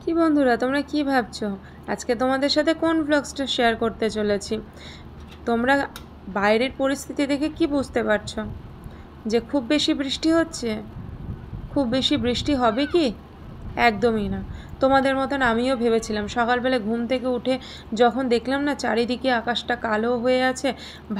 কি বন্ধুরা, তোমরা কি ভাবছো? আজকে তোমাদের সাথে কোন ব্লগসটা শেয়ার করতে চলেছি? তোমরা বাইরের পরিস্থিতি দেখে কি বুঝতে পারছো? যে খুব বেশি বৃষ্টি হচ্ছে? খুব বেশি বৃষ্টি হবে কি? একদমই না। তোমাদের মতন আমিও ভেবেছিলাম, সকালবেলা ঘুম থেকে উঠে যখন দেখলাম না চারিদিকে আকাশটা কালো হয়ে আছে,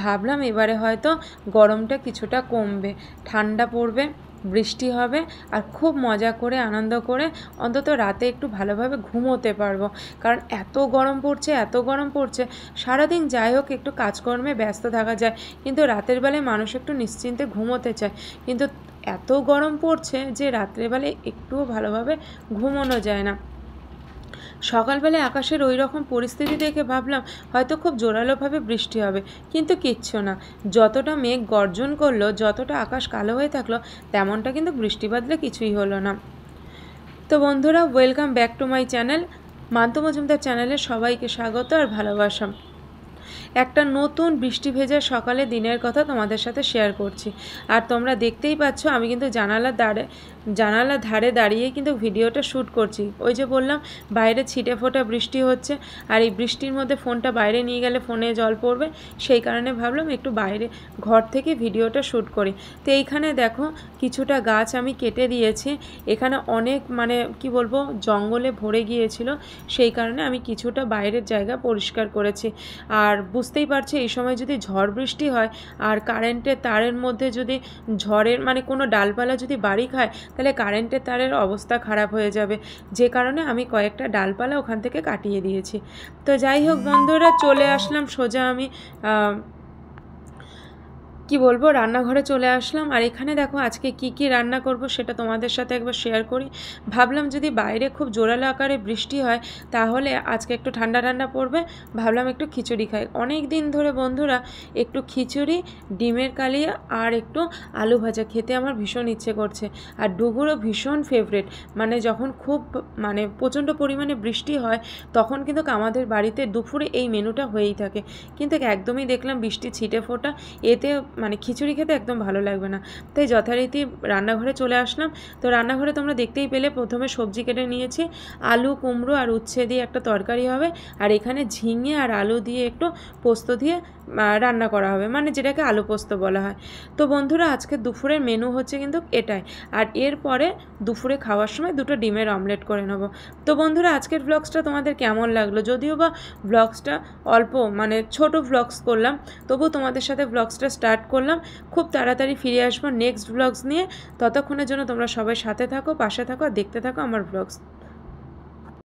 ভাবলাম এবারে হয়তো গরমটা কিছুটা কমবে, ঠান্ডা পড়বে, বৃষ্টি হবে, আর খুব মজা করে আনন্দ করে অন্তত রাতে একটু ভালোভাবে ঘুমোতে পারবো। কারণ এত গরম পড়ছে, এত গরম পড়ছে, সারাদিন যাই হোক একটু কাজকর্মে ব্যস্ত থাকা যায়, কিন্তু রাতের বেলায় মানুষ একটু নিশ্চিন্তে ঘুমোতে চায়। কিন্তু এত গরম পড়ছে যে রাত্রেবেলায় একটুও ভালোভাবে ঘুমোনো যায় না। সকালবেলায় আকাশের ওই রকম পরিস্থিতি দেখে ভাবলাম হয়তো খুব জোরালোভাবে বৃষ্টি হবে, কিন্তু কিচ্ছু না। যতটা মেঘ গর্জন করলো, যতটা আকাশ কালো হয়ে থাকলো, তেমনটা কিন্তু বৃষ্টি বাদলে কিছুই হলো না। তো বন্ধুরা, welcome back to my channel. মান্তু মজুমদার চ্যানেলে সবাইকে স্বাগত আর ভালোবাসা। একটা নতুন বৃষ্টি ভেজা সকালে দিনের কথা তোমাদের সাথে শেয়ার করছি। আর তোমরা দেখতেই পাচ্ছ আমি কিন্তু জানালার ধারে দাঁড়িয়ে কিন্তু ভিডিওটা শ্যুট করছি। ওই যে বললাম বাইরে ছিটে ফোটা বৃষ্টি হচ্ছে, আর এই বৃষ্টির মধ্যে ফোনটা বাইরে নিয়ে গেলে ফোনে জল পড়বে, সেই কারণে ভাবলাম একটু বাইরে ঘর থেকে ভিডিওটা শ্যুট করি। তো এইখানে দেখো কিছুটা গাছ আমি কেটে দিয়েছি। এখানে অনেক কি বলবো, জঙ্গলে ভরে গিয়েছিল, সেই কারণে আমি কিছুটা বাইরের জায়গা পরিষ্কার করেছি। আর বুঝতেই পারছি এই সময় যদি ঝড় বৃষ্টি হয় আর কারেন্টের তারের মধ্যে যদি ঝড়ের কোনো ডালপালা যদি বাড়ি খায়, তাহলে কারেন্টের তারের অবস্থা খারাপ হয়ে যাবে, যে কারণে আমি কয়েকটা ডালপালা ওখান থেকে কাটিয়ে দিয়েছি। তো যাই হোক বন্ধুরা, চলে আসলাম সোজা আমি কি বলবো, রান্নাঘরে চলে আসলাম। আর এখানে দেখো আজকে কি রান্না করব সেটা তোমাদের সাথে একবার শেয়ার করি। ভাবলাম যদি বাইরে খুব জোরালো আকারে বৃষ্টি হয় তাহলে আজকে একটু ঠান্ডা ঠান্ডা পড়বে, ভাবলাম একটু খিচুড়ি খাই। অনেক দিন ধরে বন্ধুরা একটু খিচুড়ি, ডিমের কালিয়া আর একটু আলু ভাজা খেতে আমার ভীষণ ইচ্ছে করছে। আর ডুগুরও ভীষণ ফেভারেট। যখন খুব প্রচণ্ড পরিমাণে বৃষ্টি হয় তখন কিন্তু আমাদের বাড়িতে দুপুরে এই মেনুটা হয়েই থাকে। কিন্তু একদমই দেখলাম বৃষ্টি ছিটে ফোটা, এতে খিচুড়ি খেতে একদম ভালো লাগবে না। তাই যথারীতি রান্নাঘরে চলে আসলাম। তো রান্নাঘরে তোমরা দেখতেই পেলে প্রথমে সবজি কেটে নিয়েছি, আলু, কুমড়ো আর উচ্ছে দিয়ে একটা তরকারি হবে। আর এখানে ঝিঙে আর আলু দিয়ে একটু পোস্ত দিয়ে রান্না করা হবে, যেটাকে আলু পোস্ত বলা হয়। তো বন্ধুরা আজকে দুপুরের মেনু হচ্ছে কিন্তু এটাই। আর এরপরে দুপুরে খাওয়ার সময় দুটো ডিমের অমলেট করে নেব। তো বন্ধুরা আজকের ব্লগসটা তোমাদের কেমন লাগলো? যদিও বা ব্লগসটা অল্প ছোট ব্লগস করলাম, তবু তোমাদের সাথে ব্লগসটা স্টার্ট করলাম। খুব তাড়াতাড়ি ফিরে আসবো নেক্সট ব্লগস নিয়ে। ততক্ষণের জন্য তোমরা সবাই সাথে থাকো, পাশে থাকো আর দেখতে থাকো আমার ব্লগস।